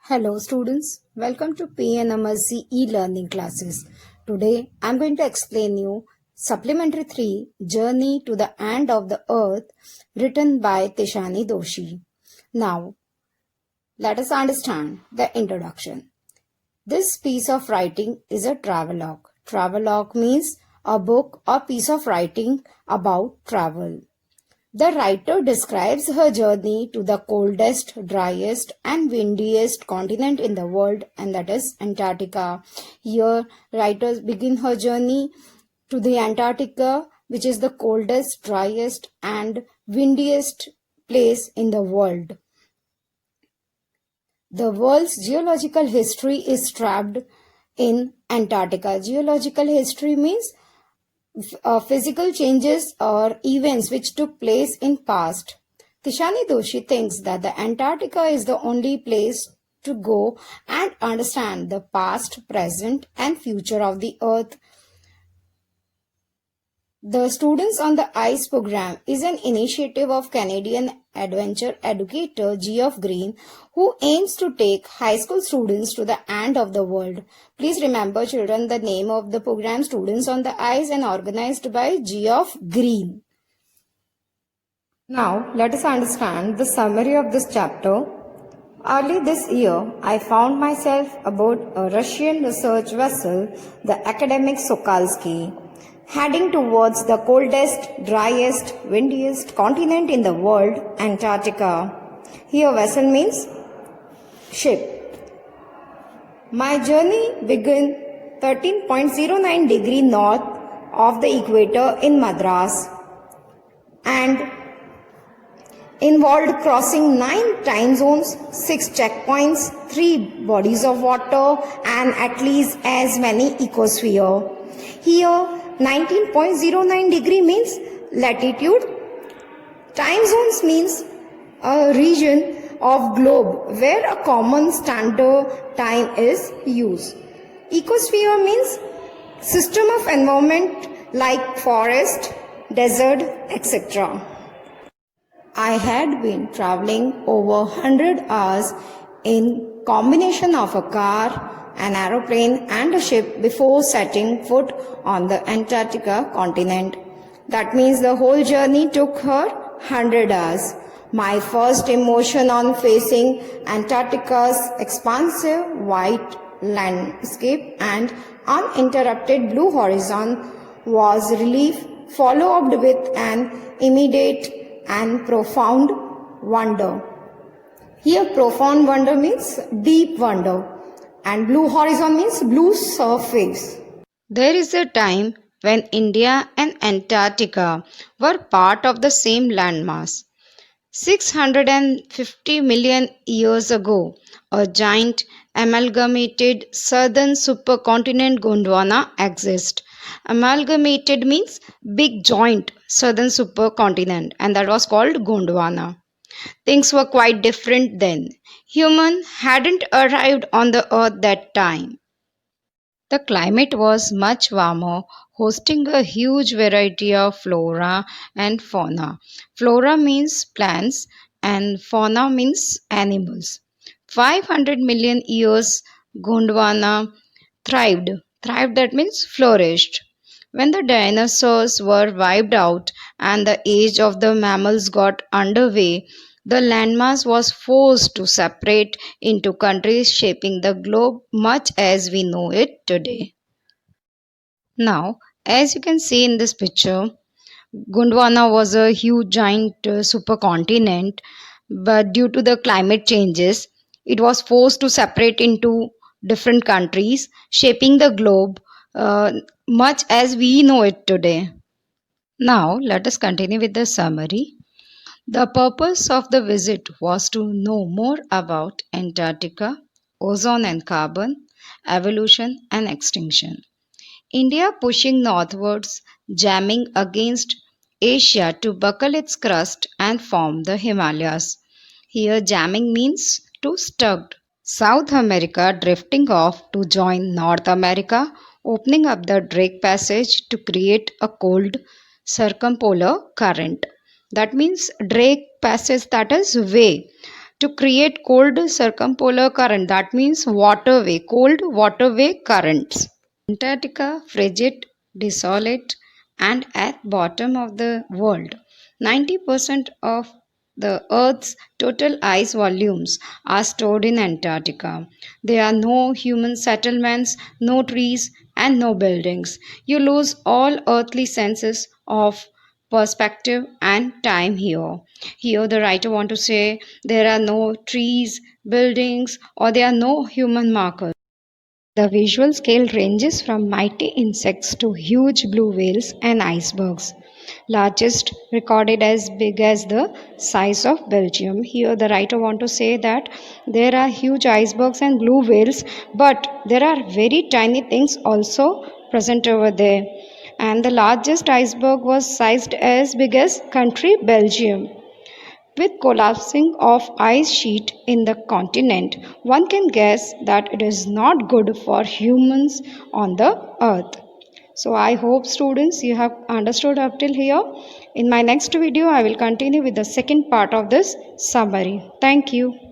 Hello students, welcome to PNMSC e-learning classes. Today I am going to explain you Supplementary 3 Journey to the End of the Earth written by Tishani Doshi. Now let us understand the introduction. This piece of writing is a travelogue. Travelogue means a book or piece of writing about travel. The writer describes her journey to the coldest, driest and windiest continent in the world, and that is Antarctica. Here, writers begin her journey to the Antarctica, which is the coldest, driest and windiest place in the world. The world's geological history is trapped in Antarctica. Geological history means physical changes or events which took place in past. Tishani Doshi thinks that the Antarctica is the only place to go and understand the past, present and future of the earth. The Students on the Ice program is an initiative of Canadian adventure educator Geoff Green, who aims to take high school students to the end of the world. Please remember, children, the name of the program Students on the Ice and organized by Geoff Green. Now, let us understand the summary of this chapter. Early this year, I found myself aboard a Russian research vessel, the academic Sokolsky, heading towards the coldest, driest, windiest continent in the world, Antarctica. Here vessel means ship. My journey began 13.09 degree north of the equator in Madras and involved crossing 9 time zones, 6 checkpoints, 3 bodies of water and at least as many ecosphere. Here 19.09 degree means latitude. Time zones means a region of globe where a common standard time is used. Ecosphere means system of environment like forest, desert, etc. I had been traveling over 100 hours in combination of a car, an aeroplane and a ship before setting foot on the Antarctica continent. That means the whole journey took her 100 hours. My first emotion on facing Antarctica's expansive white landscape and uninterrupted blue horizon was relief, followed with an immediate and profound wonder. Here profound wonder means deep wonder. And blue horizon means blue surface. There is a time when India and Antarctica were part of the same landmass. 650 million years ago, a giant amalgamated southern supercontinent Gondwana exists. Amalgamated means big joint southern supercontinent, and that was called Gondwana. Things were quite different then. Human hadn't arrived on the earth that time. The climate was much warmer, hosting a huge variety of flora and fauna. Flora means plants and fauna means animals. 500 million years Gondwana thrived. Thrived, that means flourished. When the dinosaurs were wiped out and the age of the mammals got underway, the landmass was forced to separate into countries, shaping the globe much as we know it today. Now, as you can see in this picture, Gondwana was a huge giant supercontinent, but due to the climate changes, it was forced to separate into different countries, shaping the globe much as we know it today. Now, let us continue with the summary. The purpose of the visit was to know more about Antarctica, ozone and carbon, evolution and extinction. India pushing northwards, jamming against Asia to buckle its crust and form the Himalayas. Here, jamming means to stuck. South America drifting off to join North America, opening up the Drake Passage to create a cold circumpolar current. That means Drake Passage, that is way. to create cold circumpolar current. That means waterway, cold waterway currents. Antarctica, frigid, desolate, and at bottom of the world. 90% of the Earth's total ice volumes are stored in Antarctica. There are no human settlements, no trees, and no buildings. You lose all earthly senses of perspective and time here. Here, the writer want to say there are no trees, buildings, or there are no human markers. The visual scale ranges from mighty insects to huge blue whales and icebergs, largest recorded as big as the size of Belgium. Here, the writer want to say that there are huge icebergs and blue whales, but there are very tiny things also present over there. And the largest iceberg was sized as big as country Belgium. With collapsing of ice sheet in the continent, one can guess that it is not good for humans on the earth. So I hope students you have understood up till here. In my next video I will continue with the second part of this summary. Thank you.